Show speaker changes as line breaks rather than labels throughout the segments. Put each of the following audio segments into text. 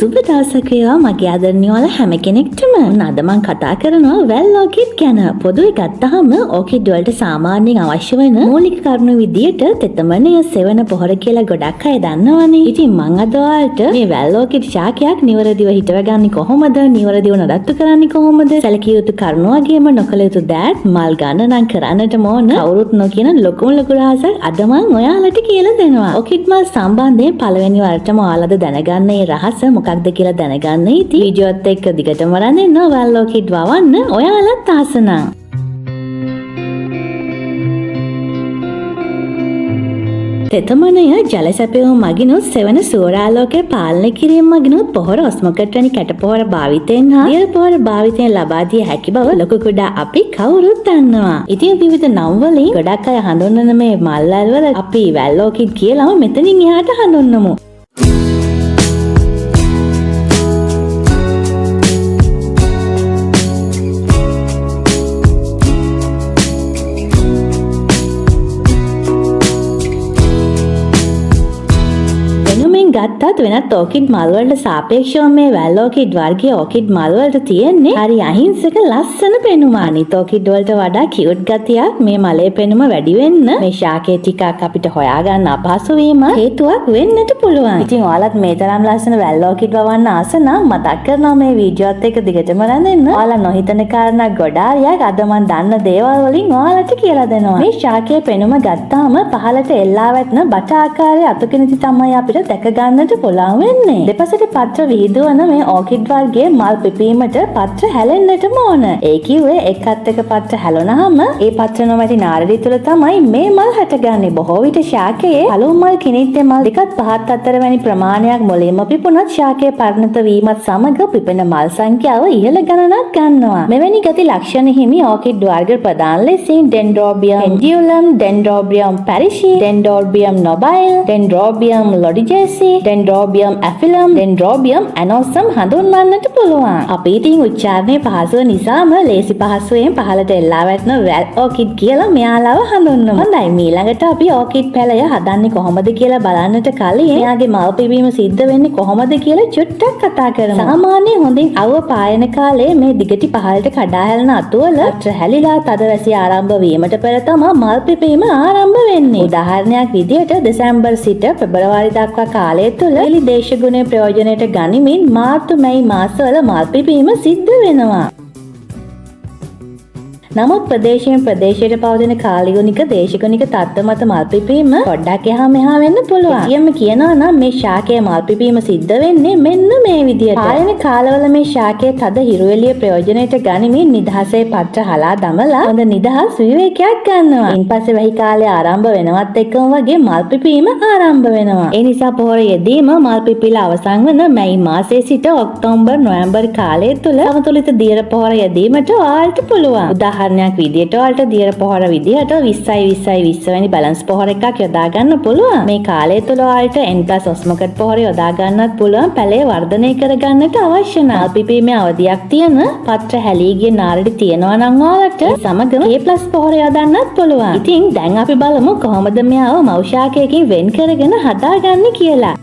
සුබ දවසක් වේවා මගේ ආදරණීය ඔයාලා හැම කෙනෙක්ටම. අද මම කතා කරනවා වැල් ඕකිඩ් ගැන. පොදුවේ ගත්තාම ඕකිඩ් වලට සාමාන්‍යයෙන් අවශ්‍ය වෙන මූලික කරුණු විදියට තෙතමනය, සෙවන, පොහොර කියලා ගොඩක් අය දන්නවනේ. ඉතින් මම අද ඔයාලට මේ වැල් ඕකිඩ් ශාකයක් නිවැරදිව හිටවගන්නේ කොහොමද? නිවැරදිව නඩත්තු කරන්නේ කොහොමද? සැලකිය යුතු කරුණු වගේම නොකළ යුතු දෑත් මල් ගණනක් කරන්නට ඕන කවුරුත් නොකියන ලොකුම ලොකු රහසක් අද මම ඔයාලට කියලා දෙනවා. ඕකිඩ් මල් සම්බන්ධයෙන් පළවෙනි වරටම ඔයාලද දැනගන්න මේ රහස මොකක්ද කියලා දැනගන්න ඉතින් වීඩියෝත් එක්ක දිගටම බලන්න ඉන්න වැල් ඕකිඩ් වවන්න ඔයාලත් ආස නම්. තෙතමනය ජල සැපයුම මගිනුත් සෙවන සූර්යාලෝකය පාලනය කිරීම මගිනුත් පොහොර ඔස්මොකට් වැනි කැටපොහොර භාවිතයෙන් හා දියර පොහොර භාවිතයෙන් ලබා දිය හැකි බව ලොකු කුඩා අපි කවුරුත් දන්නවා. ඉතින් විවිධ නම් වලින් ගොඩක් අය හඳුන්වන මේ මල් වල අපි වැල් ඕකිඩ් කියලාම මෙතනින් එහාට හඳුන්වමු. ගත්තත් වෙනත් ඕකිඩ් මල් වලට සාපේක්ෂව මේ වැල් ඕකිඩ් වර්ගයේ ඕකිඩ් මල් වලට තියෙන්නේ හරි අහිංසක ලස්සන පෙනුම. අනිත් ඕකිඩ් වලට වඩා කියුට් ගතියක් මේ මලේ පෙනුම වැඩි වෙන්න මේ ශාකේ ටිකක් අපිට හොයාගන්න අපහසු වීම හේතුවක් වෙන්නට පුළුවන්. ඉතින් ඔයාලත් මේ තරම් ලස්සන වැල් ඕකිඩ් වවන්න ආස නම් මතක් කරනවා මේ වීඩියෝත් එක්ක දිගටම බලන්න. ඔයාලා නොහිතන කාරණා ගොඩාරියක් අද මන් දන්න දේවල් වලින් ඔයාලට කියලා දෙනවා. මේ ශාකේ පෙනුම ගත්තාම පහළට එල්ලා වැටෙන බට ආකාරයේ අතුකෙනිති තමයි අපිට දැක ගන්නට පුළුවන් වෙන්නේ. දෙපසට පත්‍ර විහිදුවන මේ ඕකිඩ් වර්ගයේ මල් පිපීමට පත්‍ර හැලෙන්නටම ඕන. ඒ කිව්වේ එකත් එක පත්‍ර හැලුණාම ඒ පත්‍ර නොමැති නාරඩි තුල තමයි මේ මල් හටගන්නේ. බොහෝ විට ශාකයේ පළමු මල් කිනිත්තේ මල් දෙකත් පහත් අතර වැනි ප්‍රමාණයක් මුලින්ම පිපුණත් ශාකයේ පරිණත වීමත් සමග පිපෙන මල් සංඛ්‍යාව ඉහළ ගණනක් ගන්නවා. මෙවැනි ගති ලක්ෂණ හිමි ඕකිඩ් වර්ග ප්‍රධාන ලෙසින් ඩෙන්ඩ්‍රෝබියම් pendulum, Dendrobium parisi, Dendrobium nobile, Dendrobium lodigiesi, Dendrobium aphyllum, Dendrobium anosum හඳුන්වන්නට පුළුවන්. අපි ඉතින් උච්චාරණය පහසුව නිසාම ලේසි පහසුවෙන් පහළට එල්ලා වැටෙන වැල් ඕකිඩ් කියලා මෙයාලව හඳුන්වමු. හොඳයි ඊළඟට අපි ඕකිඩ් පැලය හදන්නේ කොහොමද කියලා බලන්නට කලින් එයාගේ මල් පිපීම සිද්ධ වෙන්නේ කොහොමද කියලා චුට්ටක් කතා කරමු. සාමාන්‍යයෙන් හොඳින් අවුව පායන කාලේ මේ දිගටි පහළට කඩා හැලෙන අතුවල පත්‍ර හැලිලා තද වැසි ආරම්භ වීමට පෙර තමයි මල් පිපීම ආරම්භ වෙන්නේ. උදාහරණයක් විදියට දෙසැම්බර් සිට පෙබරවාරි දක්වා කාලය තුළ එලි දේශගුණයේ ප්‍රයෝජනයට ගනිමින් මාර්තු මැයි මාසවල මල් පිපීම සිද්ධ වෙනවා. නමුත් ප්‍රදේශයෙන් ප්‍රදේශයට පවතින කාලගුණික දේශගුණික තත්ත්ව මත මල් පිපීම පොඩ්ඩක් එහා මෙහා වෙන්න පුළුවන්. කියන්න කියනවා නම් මේ ශාකයේ මල් පිපීම සිද්ධ වෙන්නේ මෙන්න මේ විදියට. පායන කාලවල මේ ශාකයේ තද හිරු එළිය ප්‍රයෝජනයට ගනිමින් නිදහසේ පත්‍ර හලා දමලා හොඳ නිදහස් විවේකයක් ගන්නවා. ඉන්පස්සේ වැහි කාලය ආරම්භ වෙනවත් එක්කම වගේ මල් පිපීම ආරම්භ වෙනවා. ඒ නිසා පොහොර යෙදීම මල් පිපිලා අවසන් වන මැයි මාසයේ සිට ඔක්තෝබර් නොවැම්බර් කාලය තුල සමතුලිත දියර පොහොර යෙදීමට ඔයාලට පුළුවන්. උදාහරණයක් විදියට ඔයාලට දියර පොහොර විදියට 20 වැනි බැලන්ස් පොහොර එකක් යොදා ගන්න පුළුවන්. මේ කාලය තුල ඔයාලට N+ ඔස්මොකට් පොහොර යොදා ගන්නත් පුළුවන්. පැලේ වර්ධනය කර ගන්නට අවශ්‍ය නම් මල් පිපීමේ අවධියක් තියෙන පත්‍ර හැලී ගිය නාරඩි තියෙනවා නම් ඔයාලට සමගම A+ පොහොර යොදන්නත් පුළුවන්. ඉතින් දැන් අපි බලමු කොහොමද මෙයාව මව් ශාකයකින් වෙන් කරගෙන හදාගන්නේ කියලා.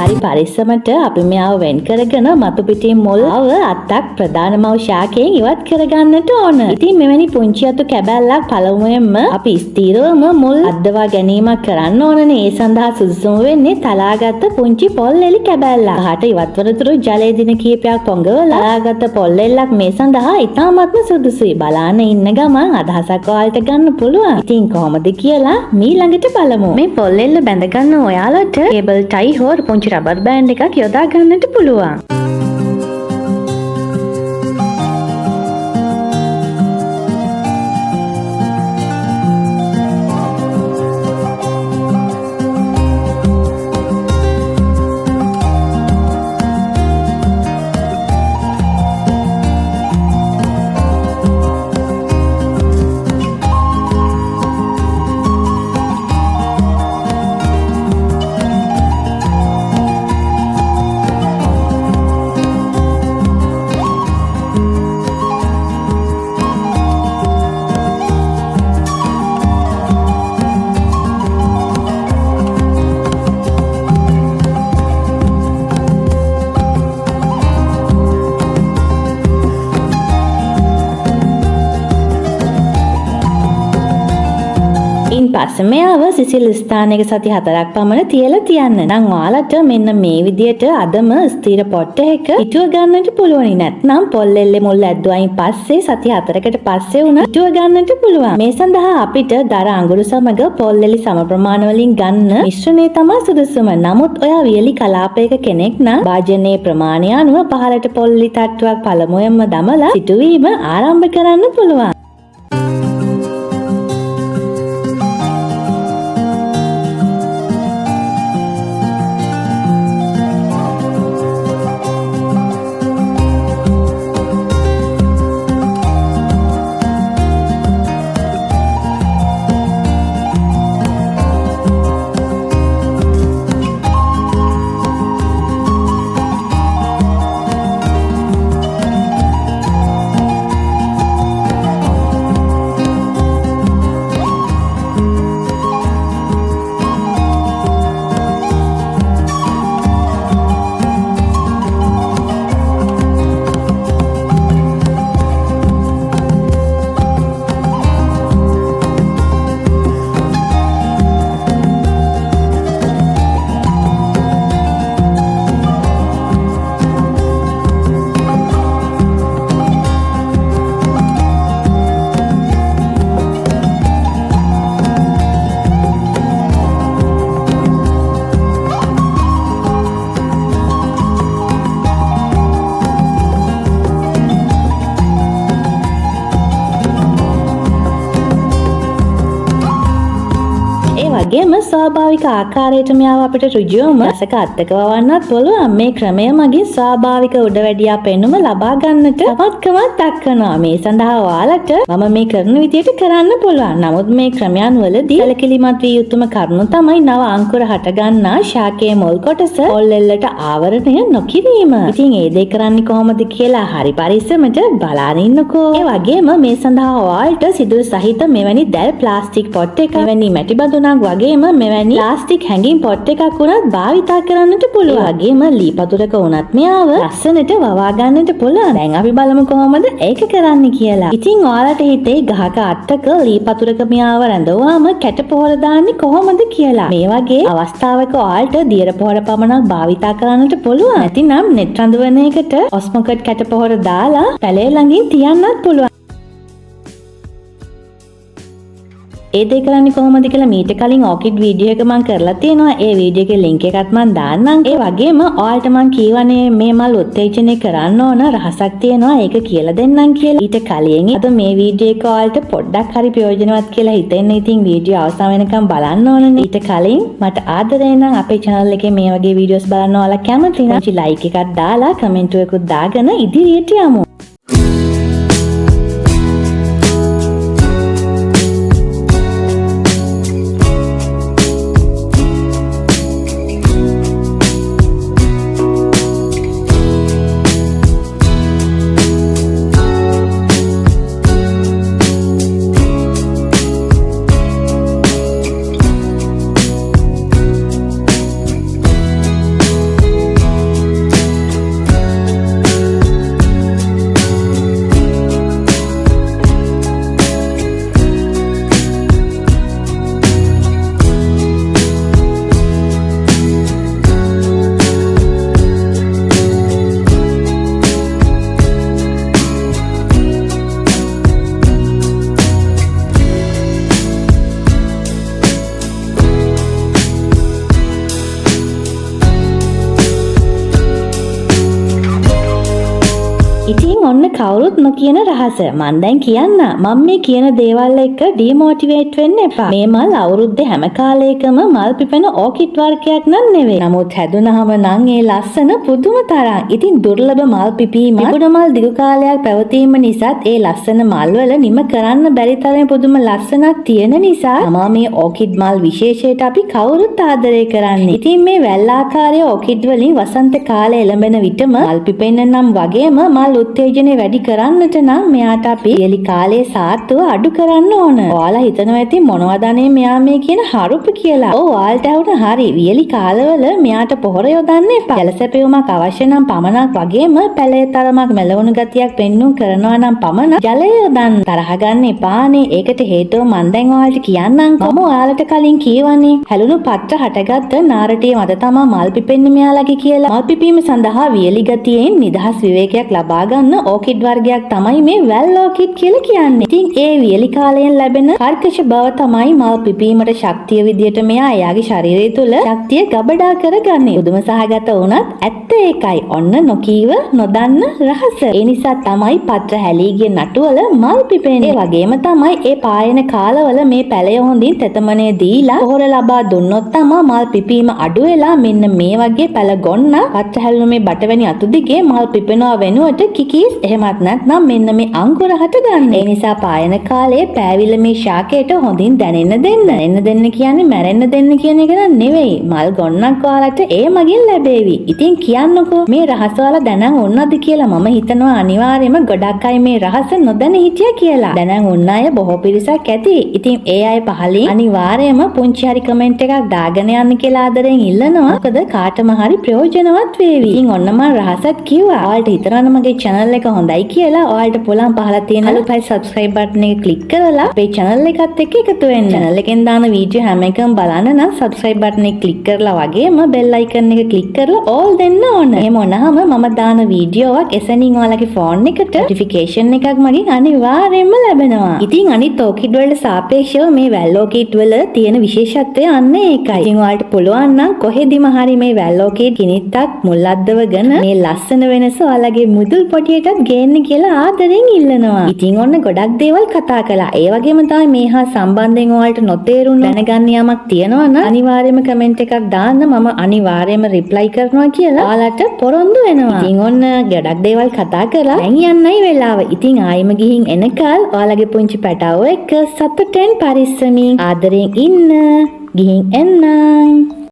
හරි පරිස්සමට අපි මෙයාව වෙන් කරගෙන මතු පිටින් මුල් අව අත්තක් ප්‍රධාන මව් ශාකයෙන් ඉවත් කරගන්නට ඕන. ඉතින් මෙවැනි පුංචි අතු කැබැල්ලක් පළමුවෙන්ම අපි ස්ථීරවම මුල් අද්දවා ගැනීමක් කරන්න ඕනනේ. ඒ සඳහා සුදුසුම වෙන්නේ තලාගත්ත පුංචි පොල් එලි කැබැල්ලක්. අහට ඉවත් වනතුරු ජලයේ දින කීපයක් පොඟවලා තලාගත්ත පොල් එල්ලක් මේ සඳහා ඉතාමත්ම සුදුසුයි. බලාන ඉන්න ගමන් අදහසක් ඔයාලට ගන්න පුළුවන්. ඉතින් කොහොමද කියලා ඊළඟට බලමු. මේ පොල් එල්ල බැඳ ගන්න ඔයාලට කේබල් ටයි හෝ පුංචි රබර් බෑන්ඩ් එකක් යොදා ගන්නට පුළුවන්. පස්සේ මෙයාව සිසිල් ස්ථානයක සති 4ක් පමණ තියලා තියන්න. නම් ඔයාලට මෙන්න මේ විදියට අදම ස්ථිර පොට් එකක හිටුව ගන්නට පුළුවනි. නැත්නම් පොල්ලෙල්ලේ මුල් ඇද්දුවයින් පස්සේ සති 4කට පස්සේ උන හිටුව ගන්නට පුළුවන්. මේ සඳහා අපිට දර අඟුරු සමග පොල්ලෙලි සම ප්‍රමාණ වලින් ගන්න මිශ්‍රණය තමයි සුදුසුම. නමුත් ඔයා වියලි කලාපයක කෙනෙක් නම් භාජනයේ ප්‍රමාණය අනුව පහළට පොල්ලෙලි තට්ටුවක් පළමුවෙන්ම දමලා සිටුවීම ආරම්භ කරන්න පුළුවන්. වගේම ස්වාභාවික ආකාරයට මෙයාව අපිට ඍජුවම රසක අත්තක වවන්නත් පුළුවන්. මේ ක්‍රමය මගින් ස්වාභාවික උඩවැඩියා පෙනුම ලබා ගන්නට සමත්කමක් දක්වනවා. මේ සඳහා ඔයාලට මම මේ කරන විදියට කරන්න පුළුවන්. නමුත් මේ ක්‍රමයන් වලදී සැලකිලිමත් විය යුතුම කරුණු තමයි නව අංකුර හට ගන්නා ශාකයේ මුල් කොටස පොල්ලෙල්ලට ආවරණය නොකිරීම. ඉතින් ඒ දේ කරන්නේ කොහොමද කියලා හරි පරිස්සමට බලාගෙන ඉන්නකෝ. ඒ වගේම මේ සඳහා ඔයාලට සිදුරු සහිත මෙවැනි දැල් ප්ලාස්ටික් පොට් එකක්, මෙවැනි මැටි බඳුනක් වගේම මෙවැනි ප්ලාස්ටික් හැඟීම් පොට් එකක් උනත් භාවිතා කරන්නට පුළුවන්. වගේම ලී පතුරක උනත් මෙයාව ලස්සනට වවා ගන්නට පුළුවන්. දැන් අපි බලමු කොහොමද ඒක කරන්න කියලා. ඉතින් ඔයාලට හිතේ ගහක අත්තක ලී පතුරක මෙයාව රැඳවුවාම කැට පොහොර දාන්නේ කොහොමද කියලා. මේ වගේ අවස්ථාවක ඔයාලට දියර පොහොර පමණක් භාවිතා කරන්නට පුළුවන්. නැතිනම් net රඳවන එකට ඔස්මොකට් කැට පොහොර දාලා පැලේ ළඟින් තියන්නත් පුළුවන්. ඒ දේ කරන්නේ කොහොමද කියලා මීට කලින් ඕකිඩ් වීඩියෝ එක මම කරලා තියෙනවා. ඒ වීඩියෝ එකේ ලින්ක් එකත් මම දාන්නම්. ඒ වගේම ඔයාලට මම කියවනේ මේ මල් උත්තේජනය කරන්න ඕන රහසක් තියෙනවා. ඒක කියලා දෙන්නම් කියලා. ඊට කලින් අද මේ වීඩියෝ එක ඔයාලට පොඩ්ඩක් හරි ප්‍රයෝජනවත් කියලා හිතෙන්න. ඉතින් වීඩියෝ අවසන් වෙනකම් බලන්න ඕනනේ. ඊට කලින් මට ආදරේ නම් අපේ channel එකේ මේ වගේ වීඩියෝස් බලන්න ඔයාලා කැමති නම් like එකක් දාලා කමෙන්ට් එකකුත් දාගෙන ඉදිරියට යමු. ඉතින් ඔන්න කවුරුත් නොකියන රහස මම දැන් කියන්න. මම මේ කියන දේවල් එක්ක ඩිමෝටිවේට් වෙන්න එපා. මේ මල් අවුරුද්දේ හැම කාලයකම මල් පිපෙන ඕකිඩ් වර්ගයක් නන් නෙවෙයි. නමුත් හැදුනහම නම් ඒ ලස්සන පුදුම තරම්. ඉතින් දුර්ලභ මල් පිපීම, පිපුණ මල් දිගු කාලයක් පැවතීම නිසාත් ඒ ලස්සන මල් වල නිම කරන්න බැරි තරම් පුදුම ලස්සනක් තියෙන නිසා තමයි මේ ඕකිඩ් මල් විශේෂයට අපි කවුරුත් ආදරය කරන්නේ. ඉතින් මේ වැල් ආකාරයේ ඕකිඩ් වලින් වසන්ත කාලය එළඹෙන විටම මල් පිපෙන්න නම් වගේම මල් උත්තේජනය වැඩි කරන්නට නම් මෙයාට අපි වියලි කාලයේ සාර්ථව අඩු කරන්න ඕන. ඔයාලා හිතනවා ඇති මොනවද අනේ මෙයා මේ කියන හරුප කියලා. ඔව් ඔයාලට වුණ හරි. වියලි කාලවල මෙයාට පොහොර යොදන්න එපා. ජලසැපයුමක් අවශ්‍ය නම් පමණක් වගේම පැලේ තරමක් මෙලවුණු ගතියක් පෙන්눔 කරනවා නම් පමණ ජලය යොදන්න. තරහ ගන්න එපානේ. ඒකට හේතුව මන් දැන් ඔයාලට කියන්නම්. මම ඔයාලට කලින් කියවනේ හැලුණු පත්‍ර හටගත්ත නාරටිය මත තමා මල් පිපෙන්නේ මෙයාලගේ කියලා. මල් පිපීම සඳහා වියලි ගතියෙන් නිදහස් විවේකයක් ලබා ගන්න ඕකිඩ් වර්ගයක් තමයි මේ වැල් ඕකිඩ් කියලා කියන්නේ. ඉතින් ඒ වියලි කාලයෙන් ලැබෙන කර්කශ බව තමයි මල් පිපීමට ශක්තිය විදියට මෙයා එයාගේ ශරීරය තුළ ශක්තිය ගබඩා කරගන්නේ. පුදුම සහගත වුණත් ඇත්ත ඒකයි. ඔන්න නොකීව නොදන්න රහස. ඒ නිසා තමයි පත්‍ර හැලී ගිය නටුවල මල් පිපෙන්නේ. ඒ වගේම තමයි ඒ පායන කාලවල මේ පැලය හොඳින් තෙතමනය දීලා පොහොර ලබා දුන්නොත් තමයි මල් පිපීම අඩු වෙලා මෙන්න මේ වගේ පැල ගොන්න පත්‍ර හැලුණු මේ බටවැනි අතු දිගේ මල් පිපෙනවා වෙනුවට කිකිස් එහෙමත් නැත්නම් මෙන්න මේ අංකුර හට ගන්න. ඒ නිසා පායන කාලේ පෑවිල මේ ශාකයට හොඳින් දැනෙන්න දෙන්න. එන්න දෙන්න කියන්නේ මැරෙන්න දෙන්න කියන එක නෙවෙයි. මල් ගොන්නක් ඔයාලට ඒ මගින් ලැබේවි. ඉතින් කියන්නකෝ මේ රහස ඔයාලා දැනන් උන්නද කියලා. මම හිතනවා අනිවාර්යයෙන්ම ගොඩක් අය මේ රහස නොදැන හිටියා කියලා. දැනන් උන්න අය බොහෝ පිරිසක් ඇති. ඉතින් ඒ අය පහලින් අනිවාර්යයෙන්ම පුංචි හරි කමෙන්ට් එකක් දාගෙන යන්න කියලා ආදරෙන් ඉල්ලනවා. මොකද කාටම හරි ප්‍රයෝජනවත් වේවි. ඉතින් ඔන්න මම රහසත් කිව්වා. ඔයාලට හිතනවද මගේ channel එක හොඳයි කියලා? ඔයාලට පුළුවන් පහලා තියෙන අලුතයි subscribe button එක click කරලා අපේ channel එකත් එක්ක එකතු වෙන්න. channel එකෙන් දාන වීඩියෝ හැම එකම බලන්න නම් subscribe button එක click කරලා වගේම bell icon එක click කරලා all දෙන්න ඕන. එහෙම වුණාම මම දාන වීඩියෝවක් එසැනින් ඔයාලගේ phone එකට notification එකක් මගින් අනිවාර්යයෙන්ම ලැබෙනවා. ඉතින් අනිත් orchid වලට සාපේක්ෂව මේ වැල් orchid වල තියෙන විශේෂත්වය අන්න ඒකයි. ඉතින් ඔයාලට පුළුවන් නම් කොහෙදිම හරි මේ වැල් orchid කිනිත්තක් මුල් අද්දවගෙන මේ ලස්සන වෙනස ඔයාලගේ මුදුල් පොටියටත් ගේන්න කියලා ආදරෙන් ඉල්ලනවා. ඉතින් ඔන්න ගොඩක් දේවල් කතා කළා. ඒ වගේම තමයි මේ හා සම්බන්ධයෙන් ඔයාලට නොතේරුණු දැනගන්න යමක් තියෙනවා නම් අනිවාර්යයෙන්ම කමෙන්ට් එකක් දාන්න. මම අනිවාර්යයෙන්ම රිප්ලයි කරනවා කියලා ඔයාලට පොරොන්දු වෙනවා. ඉතින් ඔන්න ගොඩක් දේවල් කතා කරලා දැන් යන්නයි වෙලාව. ඉතින් ආයෙම ගිහින් එනකල් ඔයාලගේ පුංචි පැටවෝ එක්ක සතුටෙන් පරිස්සමින් ආදරෙන් ඉන්න. ගිහින් එන්නම්.